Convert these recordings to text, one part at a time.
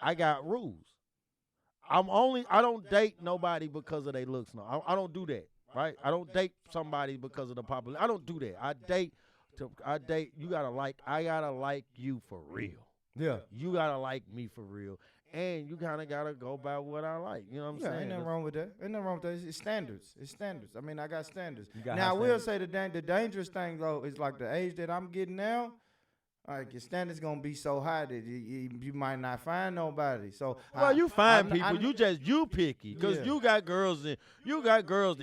I got rules. I don't date nobody because of their looks. No, I don't do that. Right? I don't date somebody because of the popular. I don't do that. I date. I gotta like you for real. Yeah. You gotta like me for real, and you kind of gotta go by what I like. You know what I'm Yeah, saying? ain't nothing wrong with that. Ain't nothing wrong with that. It's standards. It's standards. I mean, I got standards. got Now, I high will say the dangerous thing, though, is like the age that I'm getting now. Like, your standards going to be so high that you might not find nobody. So, Well, you find people. I- You picky because Yeah. you got girls to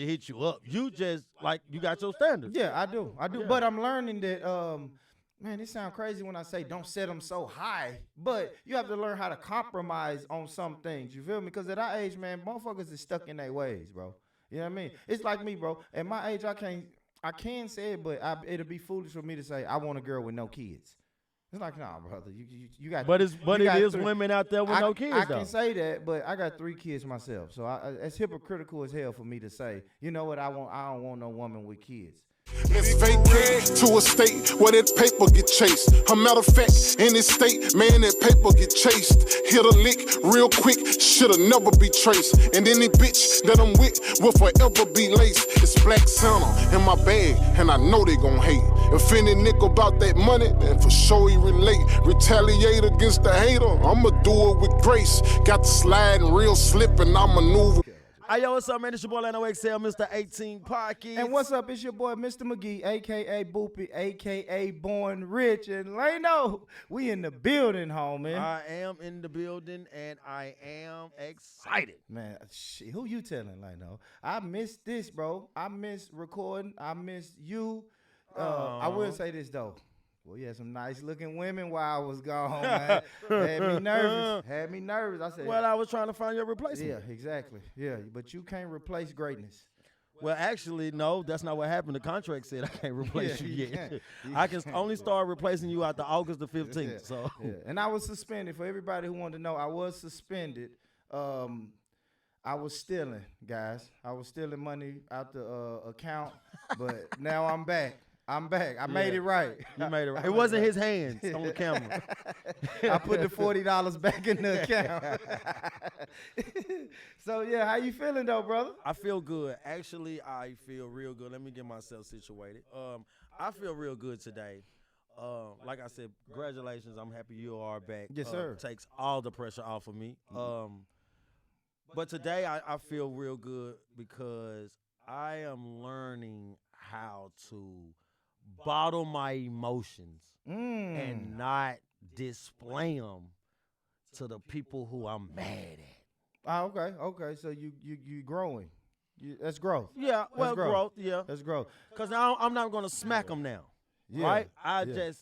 hit you up. You got your standards. Yeah, I do. Yeah. But I'm learning that, man, it sounds crazy when I say don't set them so high. But you have to learn how to compromise on some things. You feel me? Because at our age, man, motherfuckers is stuck in their ways, bro. You know what I mean? It's like me, bro. At my age, I can say it, but it'll be foolish for me to say I want a girl with no kids. It's like, nah, brother, you got. But it is three. women out there with no kids. I though. can say that, but I got 3 kids myself, so it's hypocritical as hell for me to say, you know what, I don't want no woman with kids. Let's vacate to a state where that paper get chased. A matter of fact, in this state, man, that paper get chased. Hit a lick real quick, should've never be traced. And any bitch that I'm with will forever be laced. It's Black Santa in my bag, and I know they gon' hate. If any nigga about that money, then for sure he relate. Retaliate against the hater, I'ma do it with grace. Got the sliding real slip, and I maneuver. Hey, yo, what's up, man? It's your boy, Lano XL, Mr. 18 Pockets. And what's up? It's your boy, Mr. McGee, a.k.a. Boopy, a.k.a. Born Rich. And Lano, we in the building, homie. I am in the building, and I am excited. Man, shit, who you telling, Lano? I miss this, bro. I miss recording. I miss you. I will say this, though. Well, you had some nice looking women while I was gone, man. Had me nervous. I said, Well, I was trying to find your replacement. yeah, exactly. Yeah, but you can't replace greatness. Well, actually, no, that's not what happened. The contract said I can't replace Yeah, you you yet. can't. You I can can't, only bro. start replacing you after August the 15th. Yeah, So, yeah. And I was suspended. For everybody who wanted to know, I was suspended. I was stealing, guys. I was stealing money out the account, but now I'm back. I made it right. you made it right. It wasn't his hands on the camera. I put the $40 back in the account. So, yeah, how you feeling, though, brother? I feel good. Actually, I feel real good. Let me get myself situated. I feel real good today. Like I said, congratulations. I'm happy you are back. Yes, sir. Takes all the pressure off of me. But today I feel real good because I am learning how to bottle my emotions and not display them to the people who I'm mad at. Oh, okay. So you growing. That's growth. Yeah, well, That's growth, yeah. That's growth. Because I'm not going to smack them now, Yeah, right? I yeah. just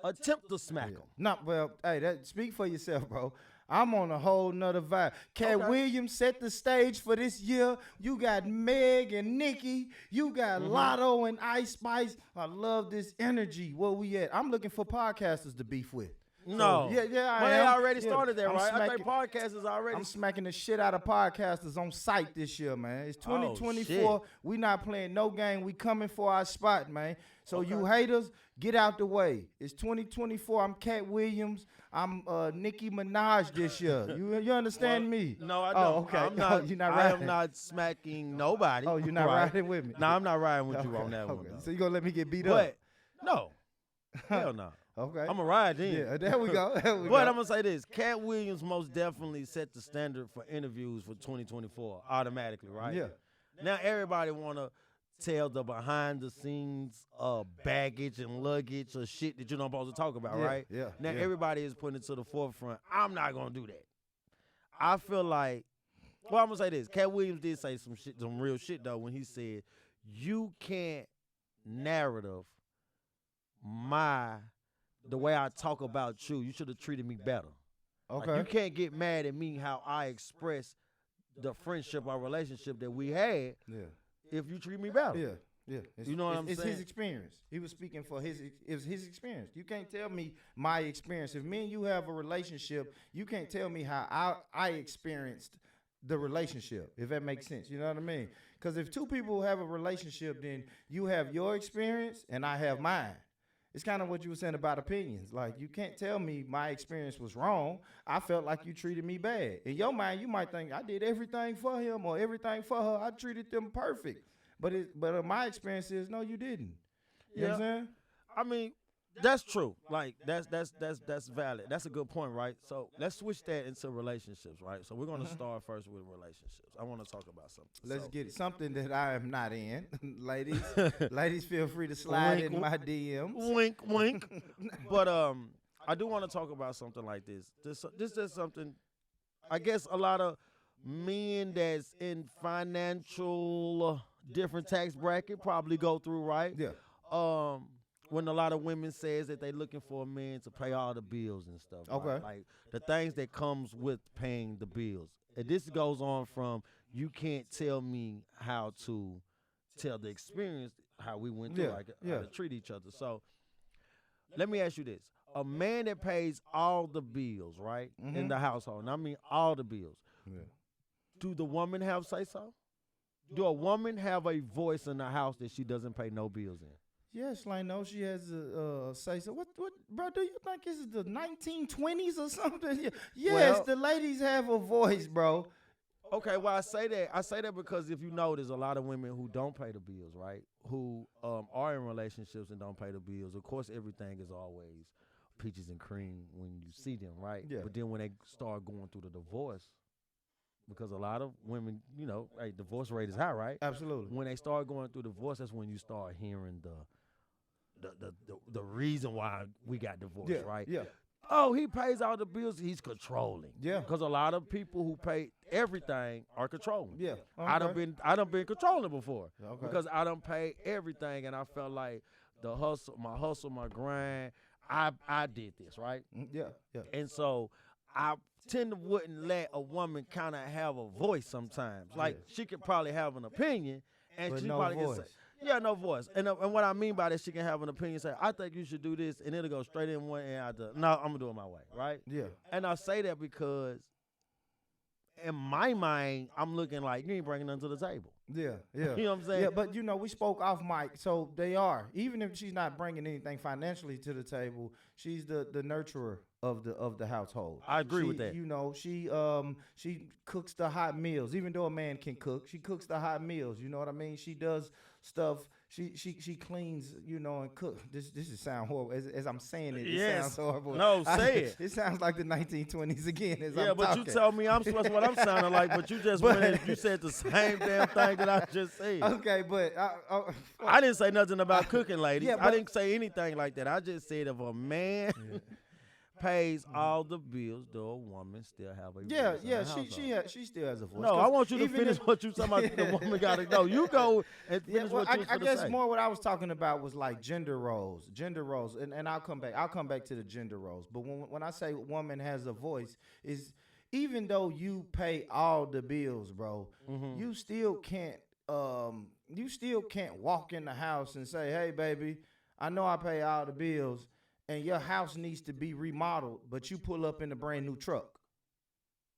attempt to smack them. Not well. Hey, speak for yourself, bro. I'm on a whole nother vibe. Cat Okay. Williams set the stage for this year. You got Meg and Nikki. You got Lotto and Ice Spice. I love this energy. Where we at? I'm looking for podcasters to beef with. No. Yeah, I Well, they am. already Yeah, started there, I'm right? I smacking- think podcast is already. I'm smacking the shit out of podcasters on site this year, man. It's 2024. We not playing no game. We coming for our spot, man. So you haters, get out the way. It's 2024. I'm Cat Williams. I'm Nicki Minaj this year. You understand me? No, I don't. Oh, okay. I'm not, You're not I riding. am not smacking nobody. Oh, you're not right? riding with me? No, I'm not riding with you Okay, on that one. okay. though. So you gonna let me get beat But no, hell no. Okay. I'm gonna ride then. Yeah, there we go. There we But go. I'm gonna say this: Cat Williams most definitely set the standard for interviews for 2024 automatically, right? Yeah. Now everybody wanna tell the behind the scenes baggage and luggage or shit that you're not supposed to talk about, Yeah, right? yeah, Now yeah. everybody is putting it to the forefront. I'm not gonna do that. I feel like, well, I'm gonna say this: Cat Williams did say some real shit though when he said, "You can't narrative the way I talk about you. You should have treated me better. Okay. Like, you can't get mad at me how I express the friendship or relationship that we had Yeah. if you treat me better." Yeah. Yeah, You know what I'm it's saying? his experience. He was speaking for it's his experience. You can't tell me my experience. If me and you have a relationship, you can't tell me how I experienced the relationship, if that makes sense. You know what I mean? Because if two people have a relationship, then you have your experience and I have mine. It's kind of what you were saying about opinions. Like, you can't tell me my experience was wrong. I felt like you treated me bad. In your mind, you might think I did everything for him or everything for her. I treated them perfect. But my experience is, no, you didn't. You know what I'm saying? I mean, that's true. Like that's valid. That's a good point, right? So let's switch that into relationships, right? So we're gonna start first with relationships. I want to talk about something. Let's get it. Something that I am not in, ladies. Ladies, feel free to slide in my DMs. Wink, wink. But I do want to talk about something like this. This is something. I guess a lot of men that's in financial different tax bracket probably go through, right? Yeah. When a lot of women says that they looking for a man to pay all the bills and stuff. Okay. Right? Like the things that comes with paying the bills. And this goes on from you can't tell me how to tell the experience, how we went through, like how to treat each other. So let me ask you this. A man that pays all the bills, right, in the household, and I mean all the bills, do the woman have say so? Do a woman have a voice in the house that she doesn't pay no bills in? Yes, like no, she has a say so. What, bro? Do you think this is the 1920's or something? Yes, Well, the ladies have a voice, bro. Okay, well, I say that because if you know, there's a lot of women who don't pay the bills, right? Who are in relationships and don't pay the bills. Of course, everything is always peaches and cream when you see them, right? Yeah. But then when they start going through the divorce, because a lot of women, you know, divorce rate is high, right? Absolutely. When they start going through divorce, that's when you start hearing the reason why we got divorced, right? Yeah. Oh, he pays all the bills. He's controlling. Yeah. Because a lot of people who pay everything are controlling. Yeah. Okay. I done been controlling before. Okay. Because I done paid everything, and I felt like the hustle, my grind. I did this, right? Yeah. Yeah. And so I tend to wouldn't let a woman kind of have a voice sometimes. Like she could probably have an opinion, and But she no probably voice. can say, yeah, no voice. And what I mean by that, she can have an opinion, say, I think you should do this, and it'll go straight in one and out the, no, I'm gonna do it my way, right? Yeah. And I say that because in my mind, I'm looking like you ain't bringing nothing to the table. Yeah. Yeah. You know what I'm saying? Yeah, but you know, we spoke off mic, so they are. Even if she's not bringing anything financially to the table, she's the nurturer of the household. I agree with that. You know, she cooks the hot meals. Even though a man can cook, she cooks the hot meals. You know what I mean? She does stuff. She cleans, you know, and cook. This is sound horrible as I'm saying it. It Yes. sounds horrible. No, say it. It sounds like the 1920s again. Yeah, I'm but talking. you tell me I'm supposed what I'm sounding like, but you just went and you said the same damn thing that I just said. Okay, but I didn't say nothing about cooking, ladies. Yeah, I but- didn't say anything like that. I just said if a man pays all the bills, though a woman still have a voice in the household. she still has a voice. No, 'Cause I want you to even finish if- what you talking about. The woman got to go. You go and Yeah, finish well, what you was I finna guess say. more what I was talking about was like gender roles, and I'll come back to the gender roles. But when I say woman has a voice, is even though you pay all the bills, bro, Mm-hmm. you still can't walk in the house and say, hey, baby, I know I pay all the bills, and your house needs to be remodeled, but you pull up in a brand new truck.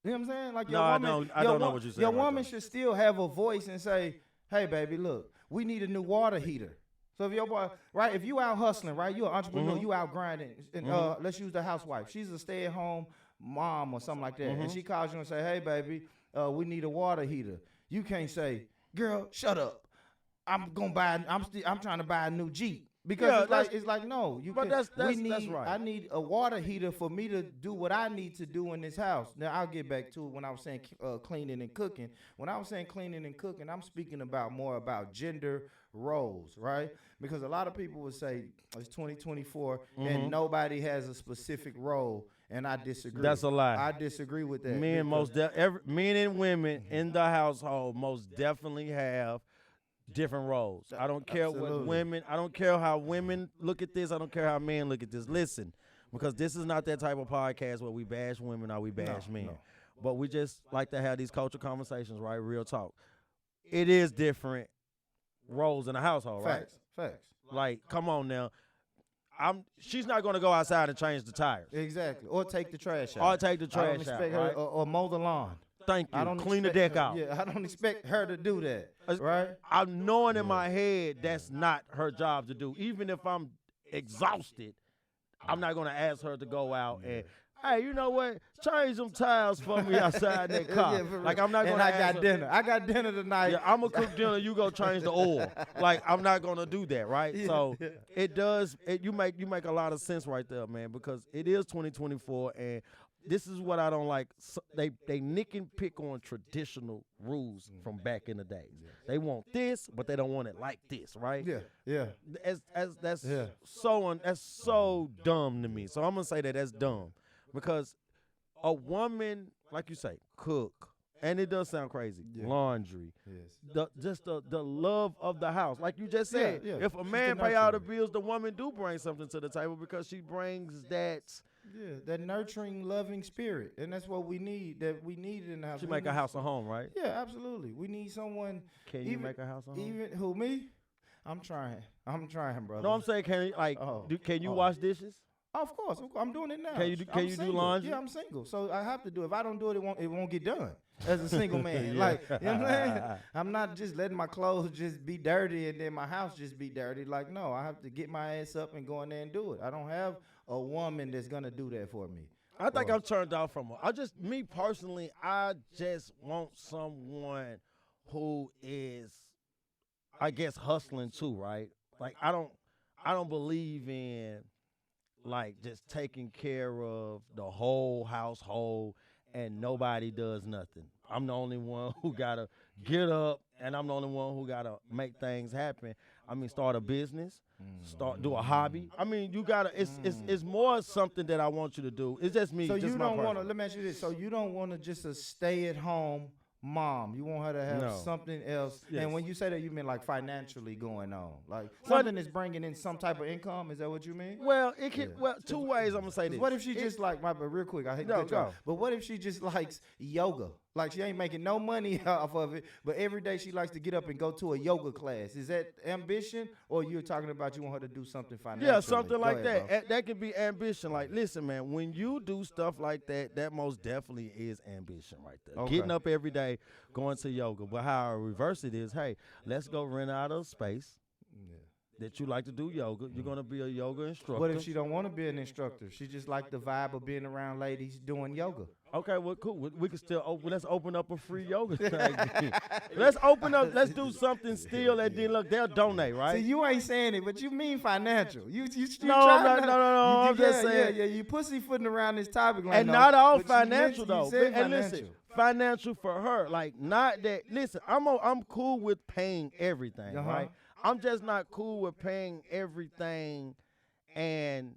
You know what I'm saying? Like your No, I woman, don't- I don't know what you're saying Your right woman there. should still have a voice and say, "Hey, baby, look, we need a new water heater." So if your boy, right, if you out hustling, right, you an entrepreneur, Mm-hmm. you out grinding, and let's use the housewife. She's a stay-at-home mom or something like that, Mm-hmm. and she calls you and say, "Hey, baby, we need a water heater." You can't say, "Girl, shut up. I'm trying to buy a new Jeep." Because Yeah, it's like no, you. but can, that's we need. right. I need a water heater for me to do what I need to do in this house. Now I'll get back to it when I was saying cleaning and cooking. When I was saying cleaning and cooking, I'm speaking more about gender roles, right? Because a lot of people would say it's 2024 and nobody has a specific role, and I disagree. That's a lie. I disagree with that. Men men and women in the household most definitely have different roles. I don't care what Absolutely. women. I don't care how women look at this. I don't care how men look at this. Listen, because this is not that type of podcast where we bash women or we bash men. no. But we just like to have these culture conversations, right? Real talk. It is different roles in the household, right? Facts. Like, come on now. She's not gonna go outside and change the tires. Exactly. Or take the trash out. Or take the I don't trash out, expect her right? or mow the lawn. Thank you. I don't Clean the expect deck her- out. Yeah, I don't expect her to do that, right? I'm knowing in my head that's not her job to do. Even if I'm exhausted, I'm not gonna ask her to go out and, hey, you know what? Change them tires for me outside that car. Yeah, for Like real. I'm not And gonna. I ask got her, dinner. I got dinner tonight. Yeah, I'm gonna cook dinner. You go change the oil. Like I'm not gonna do that, right? Yeah, So yeah. it does. You make a lot of sense right there, man, because it is 2024, and this is what I don't like. They nick and pick on traditional rules from back in the days. They want this, but they don't want it like this, right? Yeah, yeah. That's Yeah. that's so dumb to me. So I'm gonna say that's dumb, because a woman, like you say, cook, and it does sound crazy, Yeah. laundry, Yes. the love of the house, like you just said. Yeah. If a She's man the pay all the nurturer. bills, the woman do bring something to the table because she brings that. Yeah, that nurturing, loving spirit, and that's what we need. That we need in the house. She We make a need- house a home, right? Yeah, absolutely. We need someone. Can you make a house a home? Even who me? I'm trying, brother. No, I'm saying, can you can you Oh. wash dishes? Of course, I'm doing it now. Can you do- I'm can you do single. laundry? Yeah, I'm single, so I have to do it. If I don't do it, it won't get done. As a single man, Yeah. like, you know what I'm saying? I'm not just letting my clothes just be dirty and then my house just be dirty. Like, no, I have to get my ass up and go in there and do it. I don't have a woman that's gonna do that for me. I think Or- I'm turned off from her. Me personally, I just want someone who is, I guess, hustling too, right? Like I don't believe in like just taking care of the whole household and nobody does nothing. I'm the only one who gotta get up, and I'm the only one who gotta make things happen. I mean, start a business, do a hobby. I mean, you gotta. It's more something that I want you to do. It's just me. So just you my don't want to. personal. Let me ask you this. So you don't want to just a stay-at-home mom. You want her to have No. something else. Yes. And when you say that, you mean like financially going on, like something that's bringing in some type of income. Is that what you mean? Well, it can. Yeah. Well, two ways I'm gonna say 'Cause this. what if she just like real quick? I hate to No, cut you off, go. but what if she just likes yoga? Like she ain't making no money off of it, but every day she likes to get up and go to a yoga class. Is that ambition, or you're talking about you want her to do something financially? Yeah, something Go like ahead, bro. that. That could be ambition. Like, listen, man, when you do stuff like that, that most definitely is ambition right there. Okay. Getting up every day, going to yoga. But how I reverse it is, hey, let's go rent out a space that you like to do yoga. You're gonna be a yoga instructor. What if she don't want to be an instructor? She just like the vibe of being around ladies doing yoga. Okay, well, cool. We can still open. Let's open up a free yoga thing. Let's open up. Let's do something still, and then look, they'll donate, right? See, you ain't saying it, but you mean financial. You No, trying no. I'm just yeah, saying. Yeah, you pussyfooting around this topic, like, And no, not all but financial you though. said And listen, financial. financial for her, like not that. Listen, I'm cool with paying everything, Uh-huh. right? I'm just not cool with paying everything, and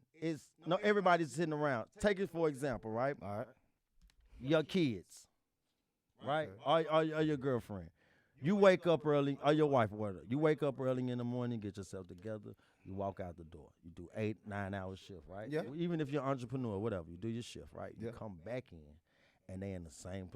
everybody's sitting around. Take it for example, right? All right. Your kids, right? Or your girlfriend. You wake up early, or your wife, whatever. You wake up early in the morning, get yourself together. You walk out the door. You do 8-9 hour shift, right? Yeah. Even if you're an entrepreneur, whatever, you do your shift, right? You Yeah. come back in, and they in the same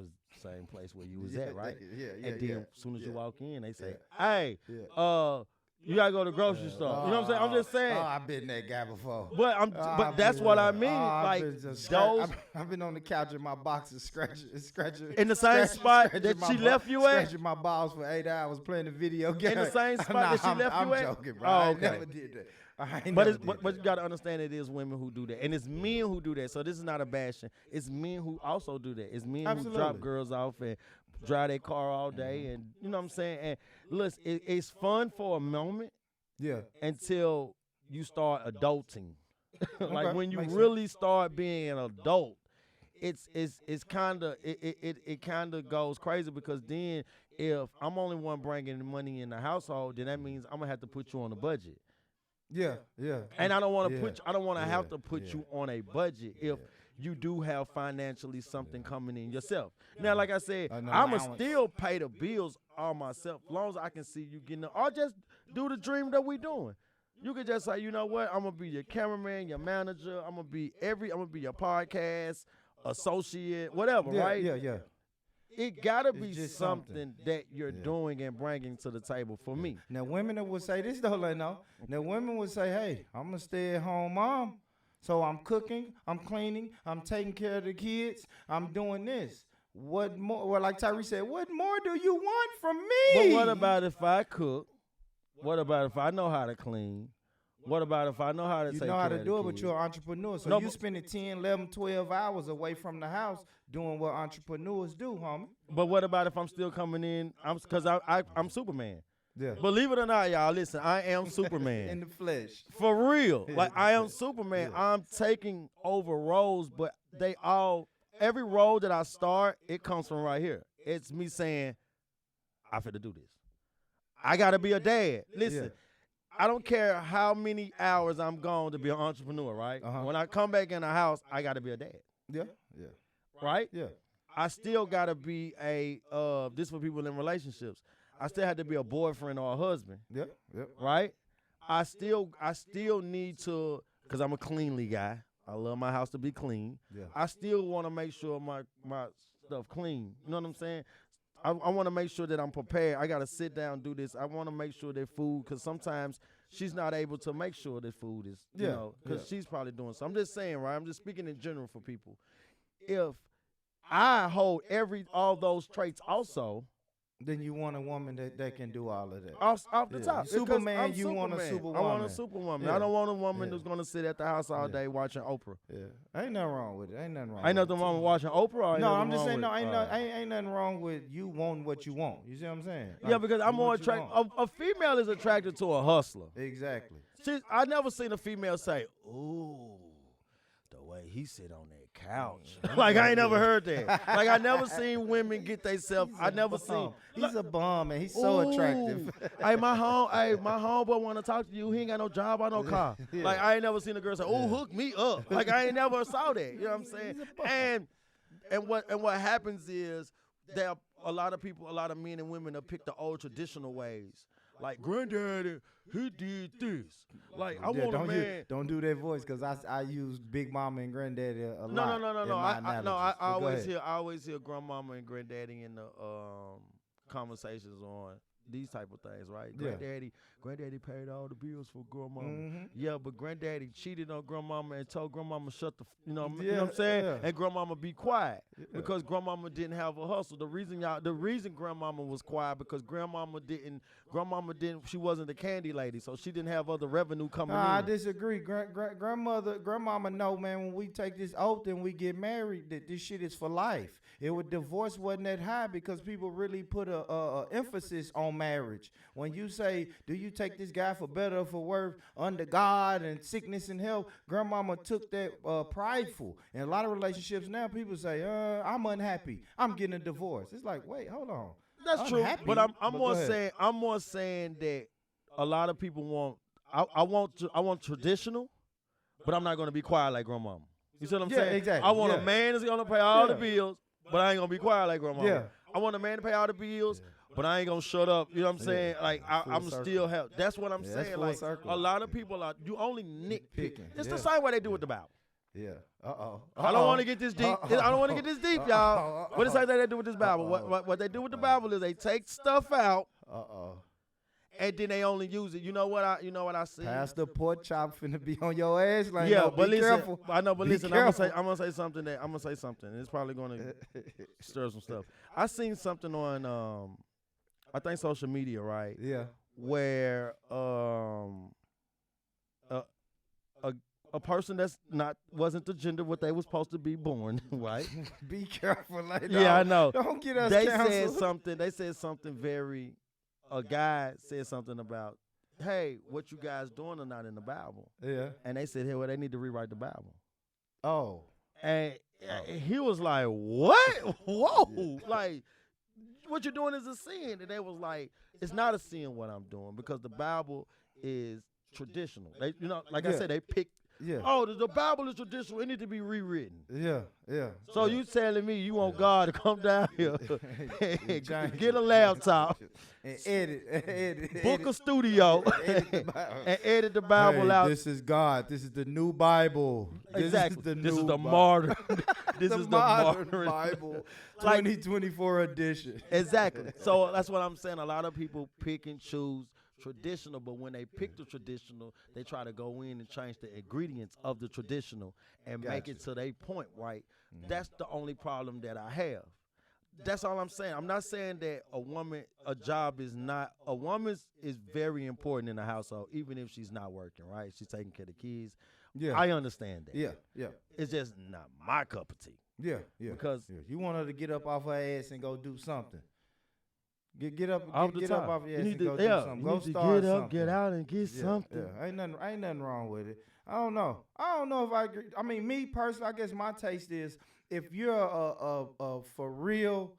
place where you was Yeah, at, right? yeah, And then yeah, as soon as you yeah. walk in, they say, Yeah. "Hey, Yeah. you gotta go to the grocery store." You know what I'm saying? I'm just saying. Oh, I've been that guy before. But I've that's been what there. I mean. I've Like been just those I've been on the couch in my boxes scratching in the same spot scratching that my she bo- left you at. Scratching my balls for 8 hours playing a video game. In the same spot that she left I'm you at? joking, bro. Oh, I okay. never did that. I ain't But never it's, did but that. you gotta understand it is women who do that, and it's men who do that. So this is not a bashing. It's men who also do that. It's men who drop Absolutely. girls off and drive their car all day, and you know what I'm saying. And listen, it's fun for a moment Yeah. until you start adulting. Like Okay, when you makes really start being an adult, it's kind of it kind of goes crazy, because then if I'm only one bringing the money in the household, then that means I'm gonna have to put you on a budget. Yeah. Yeah. And I don't want to Yeah, I don't want to have yeah, to put yeah. you on a budget if you do have financially something coming in yourself. Now, like I said, An I'ma allowance. still pay the bills all myself, as long as I can see you getting it, or just do the dream that we doing. You could just say, you know what, I'm gonna be your cameraman, your manager, I'm gonna be your podcast associate, whatever, Yeah. right? Yeah. It gotta It's be just something something. that you're Yeah. doing and bringing to the table for me. Now women that would say this though, like no. Now women would say, "Hey, I'm a stay-at-home mom, so I'm cooking, I'm cleaning, I'm taking care of the kids, I'm doing this. What more?" Well, like Tyree said, "What more do you want from me?" But what about if I cook? What about if I know how to clean? What about if I know how to You take know how care to of do the it, but kids? you're an entrepreneur. So No, you but- spending 10, 11, 12 hours away from the house doing what entrepreneurs do, homie. But what about if I'm still coming in? Because I'm Superman. Yeah. Believe it or not, y'all, listen, I am Superman. In the flesh. For real. Yeah. Like, I am Superman. Yeah. I'm taking over roles, but every role that I start, it comes from right here. It's me saying, I finna do this. I gotta be a dad. Listen, Yeah. I don't care how many hours I'm gone to be an entrepreneur, right? Uh-huh. When I come back in the house, I gotta be a dad, Yeah. Yeah. right? Yeah. I still gotta be this for people in relationships. I still have to be a boyfriend or a husband, Yeah. Yeah. right? I still need to, because I'm a cleanly guy. I love my house to be clean. Yeah. I still want to make sure my stuff clean. You know what I'm saying? I want to make sure that I'm prepared. I got to sit down and do this. I want to make sure that food, because sometimes she's not able to make sure that food is, you Yeah, know, because yeah. she's probably doing something. I'm just saying, right? I'm just speaking in general for people. If I hold all those traits also, Then you want a woman that can do all of that. off the Yeah. top. Because Superman, I'm you want a Superman. superwoman. I want a superwoman. Yeah. I don't want a woman Yeah. who's going to sit at the house all Yeah. day watching Oprah. Yeah. Ain't nothing wrong with it. Ain't nothing wrong. Ain't with nothing it. wrong with watching Oprah. Or ain't No, nothing I'm just wrong saying, with, ain't nothing wrong with you wanting what you want. You see what I'm saying? Yeah, Like, because you I'm more want what you attracted. want. A female is attracted to a hustler. Exactly. I never seen a female say, "Ooh, the way he sit on that couch." Like, I ain't never heard that. Like, I never seen women get theyself. I never seen. He's a bum, and he's so attractive. Hey, my homeboy want to talk to you. He ain't got no job or no car. Yeah. Like, I ain't never seen a girl say, "Oh, hook me up." Like, I ain't never saw that. You know what I'm saying? And what happens is there are a lot of people, a lot of men and women that pick the old traditional ways. Like, granddaddy, he did this. Like, I want a man. Don't do that voice, because I use Big Mama and Granddaddy a lot. No. in my analogies. I But go always ahead. hear grandmama and granddaddy in the conversations on these type of things, right? Yeah. Granddaddy paid all the bills for grandmama. Mhm. Yeah, but granddaddy cheated on grandmama and told grandmama shut the, you know what Yeah, I'm saying? yeah. And grandmama be quiet Yeah. because grandmama didn't have a hustle. The reason grandmama was quiet because grandmama didn't. She wasn't the candy lady, so she didn't have other revenue coming Nah, I in. disagree. Grandmama know, man, when we take this oath and we get married, that this shit is for life. Divorce wasn't that high because people really put a emphasis on marriage. When you say, do you take this guy for better or for worse, under God and sickness and health, grandmama took that prideful. In a lot of relationships now, people say, I'm unhappy. I'm getting a divorce. It's like, wait, hold on. That's true, Unhappy, but I'm but more go ahead. saying that a lot of people want. I want traditional, but I'm not gonna be quiet like grandmama. You see what I'm Yeah, saying? exactly, I want yeah. a man that's gonna pay all the Yeah. bills, but I ain't gonna be quiet like grandmama. Yeah. I want a man to pay all the bills, but I ain't gonna shut up. You know what I'm saying? Like Full I'm circle. still help. That's what I'm Yeah, that's saying. full Like circle. a lot of people are. You only nitpick. Picking, It's yeah. the same way they do with the Bible. Yeah. Uh-oh. I don't want to get this deep. I don't want to get this deep, y'all. What is that they do with this Bible? Uh-oh. What they do with the Bible is they take stuff out Uh-oh. and then they only use it. You know what I see? Pastor Pork Chop finna be on your ass. Like, Yeah, no, but be listen, careful. I know, but Be listen, careful. I'm gonna say something. It's probably gonna stir some stuff. I seen something on I think social media, right? Yeah. Where a person that's wasn't the gender what they was supposed to be born, right? Be careful. Like, Yeah, I know. Don't get us They canceled. said something very. A guy said something about, hey, what you guys doing are not in the Bible, Yeah. and they said, hey, well, they need to rewrite the Bible. Oh. And he was like, what? Whoa. Like, what you're doing is a sin. And they was like, it's not a sin what I'm doing because the Bible is traditional. They, like I Yeah. said, they picked, Yeah. the Bible is traditional. It need to be rewritten. Yeah. Yeah. So you telling me you want God to come down here and Change get a it. laptop, And edit. book a studio, Edit the Bible. and edit the Bible Hey, out? This is God. This is the new Bible. Exactly. This is the new modern. This the is the modern modern Bible, Like- 2024 edition. Exactly. So that's what I'm saying. A lot of people pick and choose traditional, but when they pick the traditional, they try to go in and change the ingredients of the traditional and make it to their point, right? That's the only problem that I have. that's all I'm saying. I'm not saying that a job is not. A woman is very important in the household, even if she's not working. Right? She's taking care of the kids. Yeah. I understand that. Yeah. It's just not my cup of tea. Yeah. Because you want her to get up off her ass and go do something. Get up off the get top. up off your You ass need and to, go do something. you Go need to start get up, something. get out, and get something. Yeah. Ain't nothing wrong with it. I don't know if I agree. I mean, me personally, I guess my taste is if you're a for real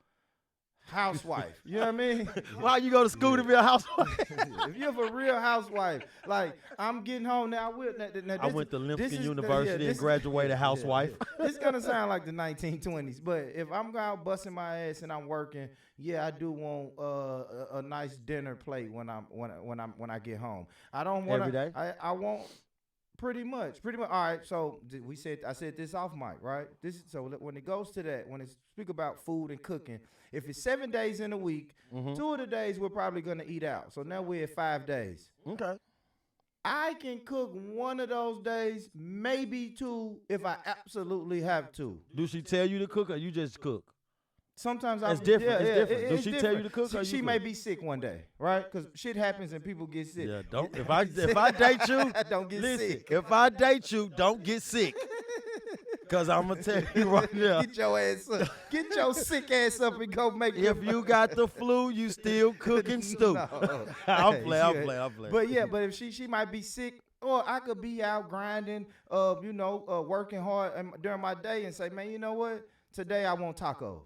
housewife, you know what I mean? Why you go to school to be a housewife? If you're for real housewife, like I'm getting home now. I went to Lipscomb University and graduated housewife. This is gonna sound like the 1920s, but if I'm out busting my ass and I'm working, yeah, I do want a nice dinner plate when I get home. I don't want Every day? I want. Pretty much. All right. So I said this off mic, right? So when it goes to that, when it speak about food and cooking, if it's 7 days in a week, 2 of the days we're probably gonna eat out. So now we're at 5 days. Okay. I can cook one of those days, maybe 2, if I absolutely have to. Do she tell you to cook or you just cook? Sometimes it's different. It's different. Do she tell you to cook? She may be sick one day, right? Because shit happens and people get sick. Yeah, don't. If I date you, don't get sick. If I date you, don't get sick. Cause I'm gonna tell you right now. Get your ass up. Get your sick ass up and go make. If you got the flu, you still cooking stew. No. I'll play. But yeah, but if she might be sick. Or I could be out grinding, working hard during my day and say, man, you know what? Today I want tacos.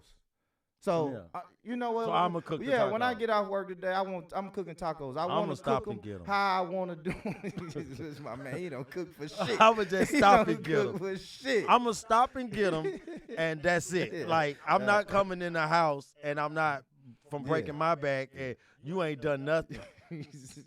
So you know what? So I'm gonna cook. Yeah, when I get off work today, I'm cooking tacos. I want to cook them how I want to do. This is my man. He don't cook for shit. I'ma just stop and get them. For shit. I'ma stop and get them, and that's it. Yeah. Like I'm not coming in the house and I'm not from breaking my back and you ain't done nothing.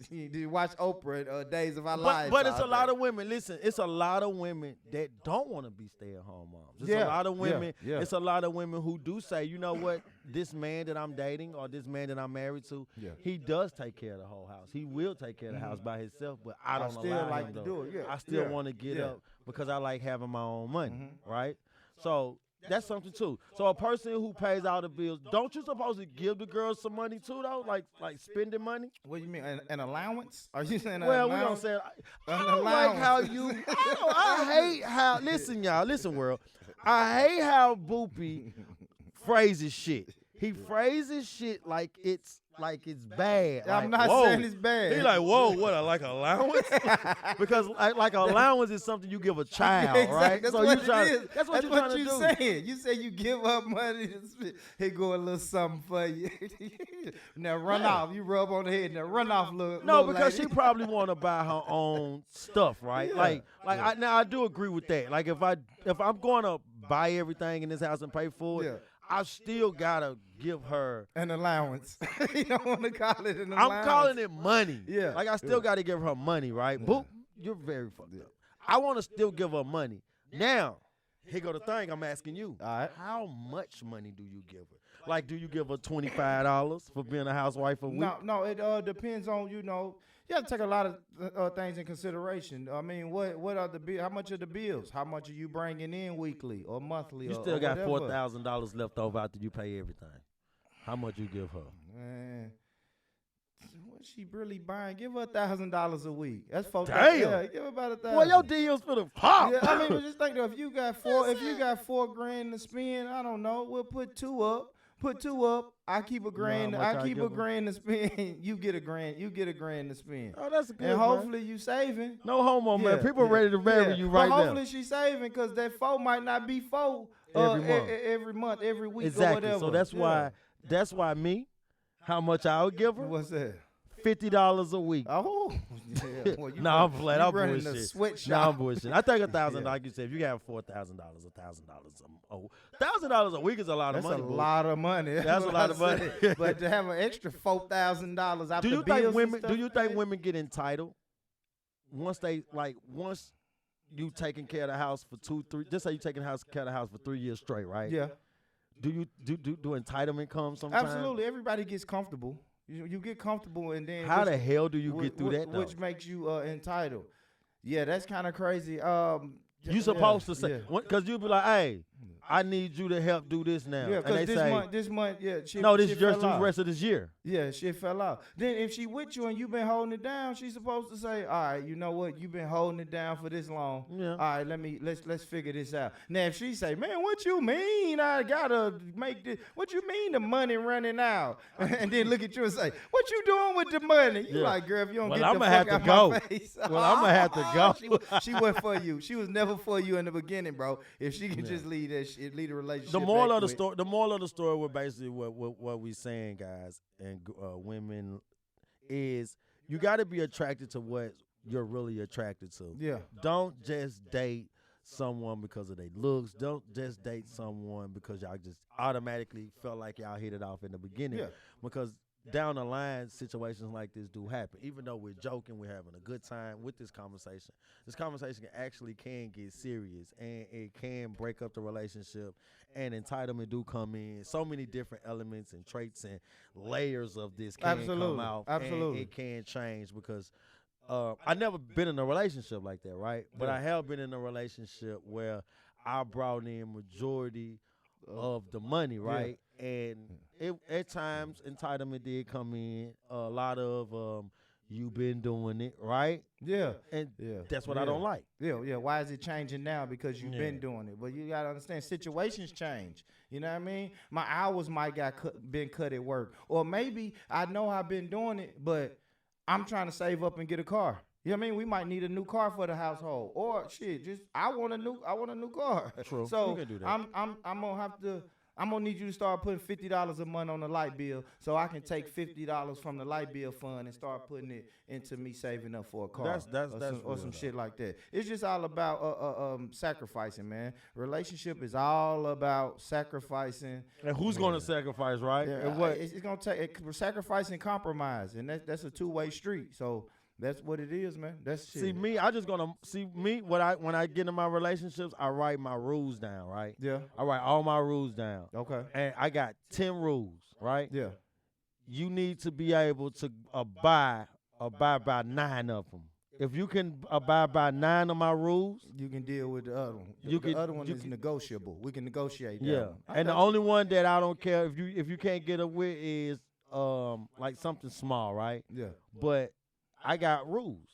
You watch Oprah Days of Our Lives. But it's a lot of women. Listen, it's a lot of women that don't want to be stay-at-home moms. It's a lot of women. Yeah. It's a lot of women who do say, you know what, this man that I'm dating or this man that I'm married to, he does take care of the whole house. He will take care of the house by himself, but I don't still like him, to though. do it. Yeah. I still want to get up because I like having my own money, right? So that's something too. So a person who pays all the bills, don't you supposed to give the girls some money too though? Like spending money? What do you mean? An allowance? Are you saying well, we don't say I don't like how you I hate how listen world. I hate how Boopy phrases shit. He phrases shit like it's bad. I'm like, not saying it's bad. He like, whoa, what, like allowance? Because like allowance is something you give a child, exactly. right? That's so what you try, it is. That's what you're trying to do. Saying. You say you give up money to spend. He go a little something for you. Now run off. You rub on the head. Now run off, little. No, little because lady. she probably want to buy her own stuff, right? Yeah. I do agree with that. Like if I'm going to buy everything in this house and pay for it, I still gotta give her an allowance. You don't want to call it an allowance. I'm calling it money. Yeah. Like I still gotta give her money, right? Yeah. Boop, you're very fucked up. I want to still give her money. Now, here go the thing I'm asking you. All right. How much money do you give her? Like, do you give her $25 for being a housewife a week? No, it depends on, you have to take a lot of things in consideration. I mean, what are the bills? How much are the bills? How much are you bringing in weekly or monthly? You still got $4,000 left over after you pay everything. How much you give her? Man, what she really buying? Give her $1,000 a week. That's $4,000. Damn. Yeah, give her about $1,000. Boy, your deal's for the pop. Yeah, I mean, just think though, if you got $4,000 to spend, I don't know, we'll put 2 up. Put 2 up. I keep $1,000. I keep $1,000 to spend. You get $1,000. You get $1,000 to spend. Oh, that's good. And hopefully you saving. No homo, man. People ready to marry you right now. But hopefully she's saving because that 4 might not be 4 every month, every week, or whatever. So that's why me. How much I'll give her? What's that? $50 a week. Oh, yeah. Well, I'm playing. I'm bullshit. I'm bullshit. I think $1,000. Like you said, if you got $4,000, $1,000 a week is a lot of money. That's a lot of money. That's a lot of money. But to have an extra $4,000 after do you think women get entitled once you taking care of the house for 2-3? Just say you taking care of the house for 3 years straight, right? Yeah. Do entitlement come sometimes? Absolutely. Everybody gets comfortable. You get comfortable, and then how the hell do you get through that? Though? Which makes you entitled. Yeah, that's kind of crazy. You supposed to say because you be like, hey, I need you to help do this now. Yeah, and because they this say, month, yeah, no, this shit is just fell the out. rest of this year. Yeah, shit fell out. Then if she with you and you been holding it down, she's supposed to say, all right, you know what, you been holding it down for this long. Yeah. All right, let's figure this out. Now if she say, man, what you mean? I gotta make this. What you mean the money running out? And then look at you and say, what you doing with the money? You Yeah. like, girl, if you don't Well, get I'ma the have fuck to out go. my face. Well, I'ma have to go. She wasn't for you. She was never for you in the beginning, bro. If she can just leave that shit, leave the relationship. The moral back of the with- story. The moral of the story was basically what we saying, guys, and women, is you got to be attracted to what you're really attracted to. Yeah. Don't just date someone because of their looks. Don't just date someone because y'all just automatically felt like y'all hit it off in the beginning. Yeah. Because down the line, situations like this do happen. Even though we're joking, we're having a good time with this conversation. This conversation actually can get serious, and it can break up the relationship, and entitlement do come in. So many different elements and traits and layers of this can come out. Absolutely. And it can change because I never been in a relationship like that, right? But I have been in a relationship where I brought in majority of the money, right? And at times entitlement did come in. A lot of you been doing it, right? Yeah. And Yeah. that's what I don't like. Yeah. Why is it changing now? Because you've been Yeah. doing it. But you gotta understand, situations change. You know what I mean? My hours might been cut at work, or maybe I know I've been doing it, but I'm trying to save up and get a car. You know what I mean? We might need a new car for the household, or shit, just I want a new car. True. So You can do that. I'm gonna need you to start putting $50 a month on the light bill, so I can take $50 from the light bill fund and start putting it into me saving up for a car. That's or real, some though. shit like that. It's just all about sacrificing, man. Relationship is all about sacrificing. And who's going to sacrifice, right? Yeah, And what? it's gonna take sacrifice and compromise, and that's a two-way street. So that's what it is, man. That's shit. See me, I just gonna see me when I get in my relationships, I write my rules down, right? Yeah. I write all my rules down. Okay. And I got 10 rules, right? Yeah. You need to be able to abide by 9 of them. If you can abide by 9 of my rules, You can deal with the other one. You The can- other one you is can- negotiable. We can negotiate that yeah. one. And the only one that I don't care if you can't get up with is like something small, right? Yeah. But I got rules.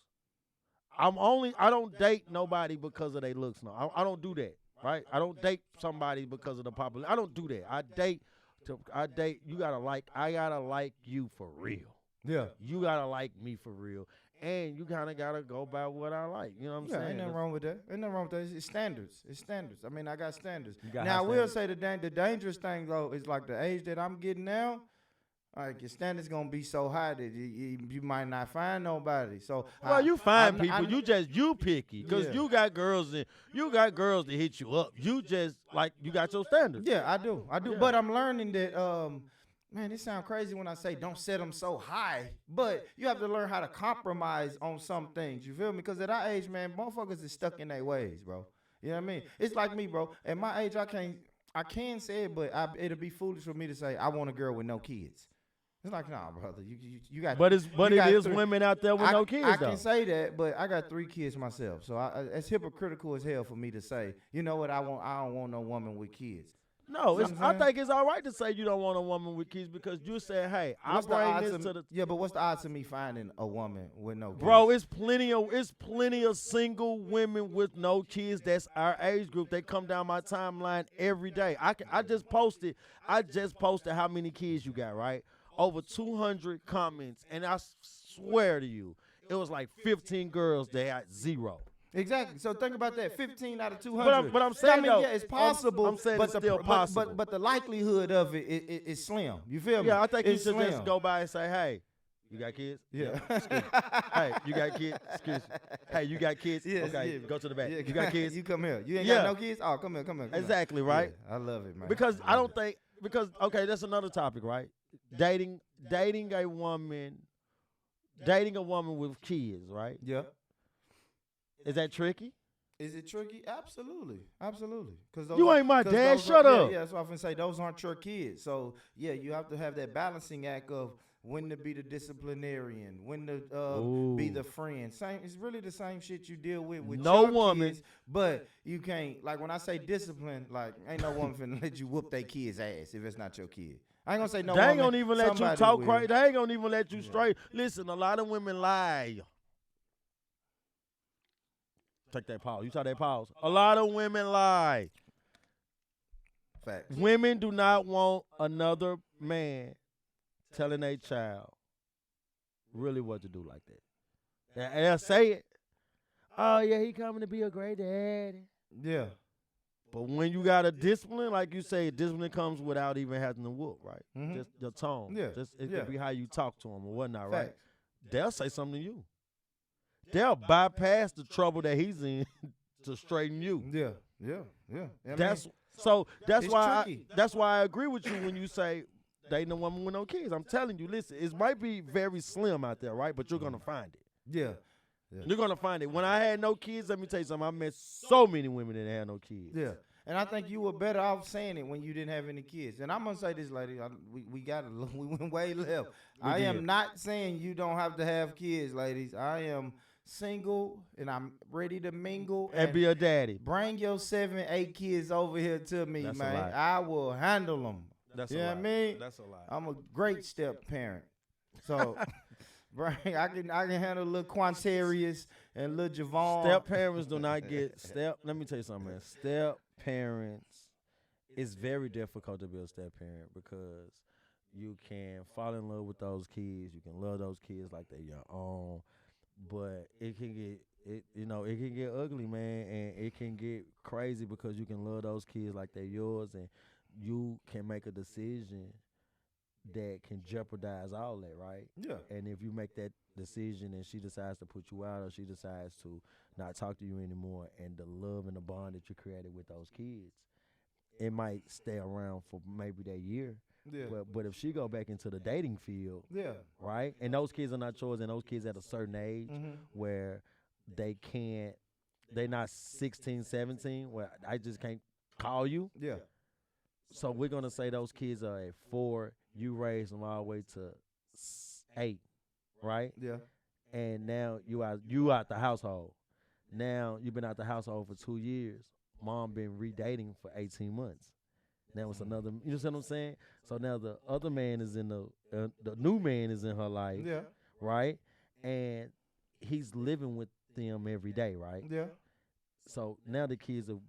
I don't date nobody because of their looks. No, I don't do that, right? I don't date somebody because of the popular. I don't do that. I date. I gotta like you for real. Yeah. You gotta like me for real, and you kind of gotta go by what I like. You know what I'm Yeah, saying? ain't nothing wrong with that. Ain't nothing wrong with that. It's standards. It's standards. I mean, I got standards. You gotta Now, I have will say the dangerous thing, though, is like the age that I'm getting now. Like, your standards going to be so high that you might not find nobody. So, Well, you find I- people. You picky because Yeah. you got girls to hit you up. You just like you got your standards. Yeah, I do. Yeah. But I'm learning that, man, it sounds crazy when I say don't set them so high. But you have to learn how to compromise on some things. You feel me? Because at our age, man, motherfuckers is stuck in their ways, bro. You know what I mean? It's like me, bro. At my age, I can say it, but it'll be foolish for me to say I want a girl with no kids. It's like, nah, brother. You got. But it is three- women out there with no kids I though. can say that, but I got 3 kids myself, so it's hypocritical as hell for me to say, you know what, I don't want no woman with kids. No, You know what I'm I saying? think it's all right to say you don't want a woman with kids because you said, hey, I What's the bring odds this of- to the. Yeah, but what's the odds of me finding a woman with no kids? Bro, it's plenty of single women with no kids. That's our age group. They come down my timeline every day. I just posted how many kids you got, right? Over 200 comments, and I swear to you, it was like 15 girls that had 0. Exactly. So think about that. 15 out of 200. But I'm saying, I mean, though, yeah, it's possible. I'm saying but it's still possible. But the likelihood of it is slim. You feel me? Yeah, I think you It's should just slim. go by and say, hey, you got kids? Yeah. Hey, you got kids? Excuse me. Hey, you got kids? Yes, Okay, yeah. go to the back. Yeah, You got kids? You come here. You ain't Yeah. got no kids? Oh, come here. Exactly, right? Yeah, I love it, man. Because I don't think okay, that's another topic, right? Dating a woman with kids, right? Yeah. Is that tricky? Is it tricky? Absolutely. Because You ain't my dad. Shut up. Yeah, that's what I'm finna say. Those aren't your kids. So yeah, you have to have that balancing act of when to be the disciplinarian, when to be the friend. It's really the same shit you deal with no your woman, kids, but you can't. Like when I say discipline, like ain't no woman finna let you whoop their kid's ass if it's not your kid. I ain't gonna say no. They ain't woman, gonna even let you talk right. They ain't gonna even let you straight. Listen, a lot of women lie. Take that pause. You saw that pause. A lot of women lie. Facts. Women do not want another man telling a child really what to do like that. They'll say it. Oh, yeah, he coming to be a great daddy. Yeah. But when you got a discipline, like you say, discipline comes without even having to whoop, right? Mm-hmm. Just your tone. Yeah. It could be how you talk to them or whatnot, right? Facts. They'll say something to you. They'll bypass the trouble that he's in to straighten you. Yeah. That's why I agree with you when you say dating a woman with no kids. I'm telling you, listen, it might be very slim out there, right? But you're gonna find it. Yeah. You're gonna find it. When I had no kids, let me tell you something. I met so many women that had no kids. Yeah. And I think you were better off saying it when you didn't have any kids. And I'm gonna say this, lady. We went way left. I am not saying you don't have to have kids, ladies. I am single and I'm ready to mingle and be a daddy. Bring your 7, 8 kids over here to me, That's man. I will handle them. That's you a know lie. what I mean? That's a lie. I'm a great step parent. So I can handle little Quantarius and little Javon. Step parents do not get let me tell you something, man. Step parents, it's very difficult to be a step parent because you can fall in love with those kids. You can love those kids like they're your own. But it can get ugly, man, and it can get crazy because you can love those kids like they're yours, and you can make a decision that can jeopardize all that, right? Yeah. And if you make that decision and she decides to put you out or she decides to not talk to you anymore, and the love and the bond that you created with those kids, it might stay around for maybe that year. Yeah. But if she go back into the dating field, yeah, right, and those kids are not yours, and those kids at a certain age where they're not 16, 17, where I just can't call you. Yeah. So we're gonna say those kids are at 4, you raise them all the way to 8, right? Yeah. And now you out the household. Now you've been out the household for 2 years. Mom been redating for 18 months. Now it's another, you know what I'm saying? So now the other man is in the new man is in her life, Yeah. right? And he's living with them every day, right? Yeah. So now the kids are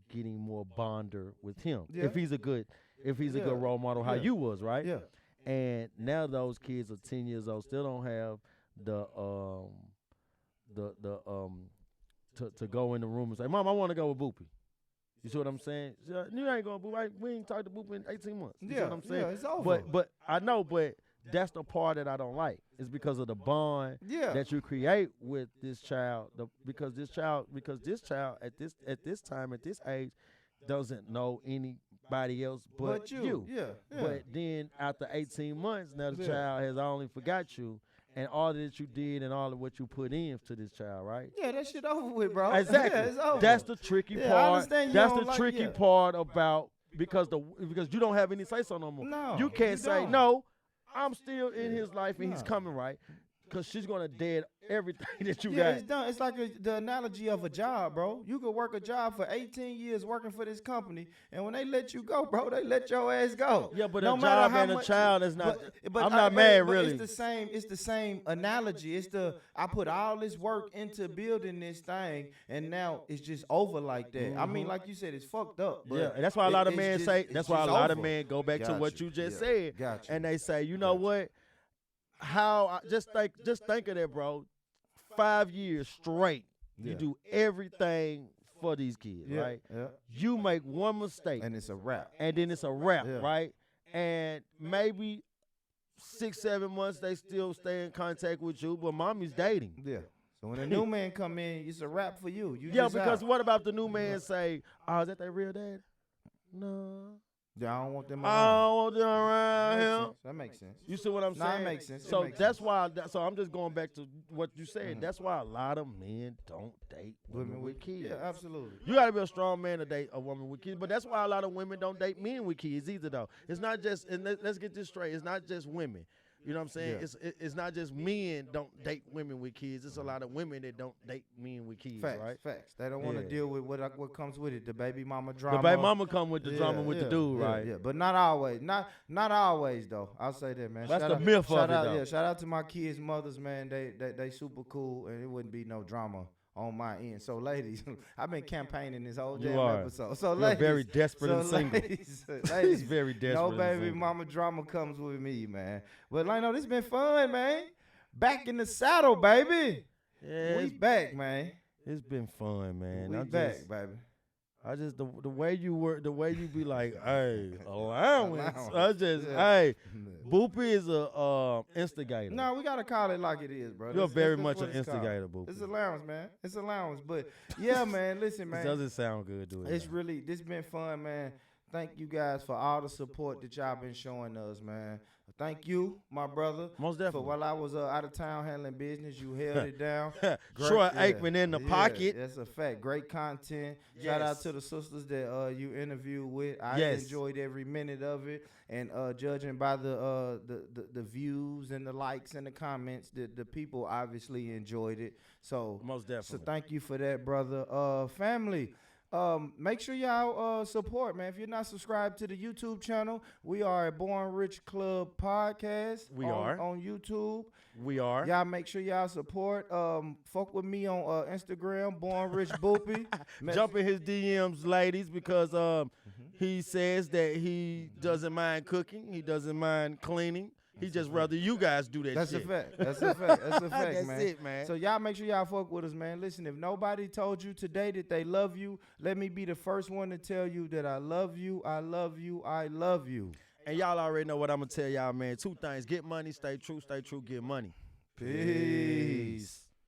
getting more bonder with him. Yeah. If he's a good role model, how you was, right? Yeah. And now those kids are 10 years old, still don't have to go in the room and say, Mom, I want to go with Boopy. You see what I'm saying? You ain't going to Boop. We ain't talked to Boop in 18 months. You see what I'm saying? Yeah, it's over. But I know, but that's the part that I don't like. It's because of the bond that you create with this child. Because this child at this time, at this age, doesn't know anybody else but you. Yeah. But then after 18 months, now the child has only forgot you. And all that you did and all of what you put in to this child, right? Yeah, that shit over with, bro. Exactly. Yeah, it's over. That's the tricky part. I understand That's the tricky part about because you don't have any say so no more. No, you can't say don't. no. I'm still in his life and he's coming, right? Because she's gonna dead everything that you got. It's done. It's like the analogy of a job, bro. You could work a job for 18 years working for this company, and when they let you go, bro, they let your ass go. Yeah, but no a matter job how and much, a child is not. But I'm not mad, really. It's the same analogy. I put all this work into building this thing, and now it's just over like that. I mean, like you said, it's fucked up. But yeah, and that's why a lot of men say. That's why a lot of men go back to what you just said, and they say, you know what? Just think of that, bro. 5 years straight, you do everything for these kids, right? Yeah. You make one mistake, and it's a wrap. And then it's a wrap, right? And maybe 6, 7 months they still stay in contact with you, but mommy's dating. Yeah. So when a new man come in, it's a wrap for you. Because what about the new man say, "Oh, is that their real dad?" No. Yeah, I don't want them around. I don't want them around him. That makes sense. You see what I'm saying? That makes sense. So that's why. So I'm just going back to what you said. That's why a lot of men don't date women with kids. Yeah, absolutely. You got to be a strong man to date a woman with kids. But that's why a lot of women don't date men with kids either, though. It's not just. And let's get this straight. It's not just women. You know what I'm saying? Yeah. It's not just men don't date women with kids. It's a lot of women that don't date men with kids, Facts, right? facts. They don't want to Yeah. deal with what comes with it. The baby mama drama. The baby mama come with the drama with yeah, the dude, yeah, right? Yeah, but not always. Not always though. I'll say that, man. That's Shout the out, myth of shout it, out, though. Yeah, shout out to my kids' mothers, man. They super cool, and it wouldn't be no drama on my end. So, ladies, I've been campaigning this whole damn episode. So, You're ladies, very desperate and single. ladies, He's very desperate. no and baby single. mama drama comes with me, man. But Lino, this been fun, man. Back in the saddle, baby. Yeah, We back, man. it's been fun, man. We I back, just, baby. I just the way you work, the way you be like, hey, allowance. I Allowance. just, Yeah. hey, Boopy is a instigator. No, we gotta call it like it is, bro. You're very That's much what an it's called. instigator, Boopy. It's allowance, man. It's allowance. But yeah, man, listen, It man. doesn't sound good, do it? It's really this been fun, man. Thank you guys for all the support that y'all been showing us, man. Thank you, my brother. Most For definitely. while I was out of town handling business, you held it down. Troy yeah, Aikman in the yeah, pocket. That's a fact. Great content. Shout out Yes. to the sisters that you interviewed with. I Yes. enjoyed every minute of it. And judging by the views and the likes and the comments, the people obviously enjoyed it. So Most definitely. so thank you for that, brother. Family. Make sure y'all support, man. If you're not subscribed to the YouTube channel, we are a Born Rich Club podcast. We are. on YouTube. We are. Y'all make sure y'all support. Fuck with me on Instagram, Born Rich Boopy. Jump in his DMs, ladies, because he says that he doesn't mind cooking. He doesn't mind cleaning. He just rather you guys do that That's shit. a fact. That's a fact. That's a fact, That's man. it, man. So y'all make sure y'all fuck with us, man. Listen, if nobody told you today that they love you, let me be the first one to tell you that I love you. I love you. I love you. And y'all already know what I'm going to tell y'all, man. Two things. Get money, stay true, get money. Peace.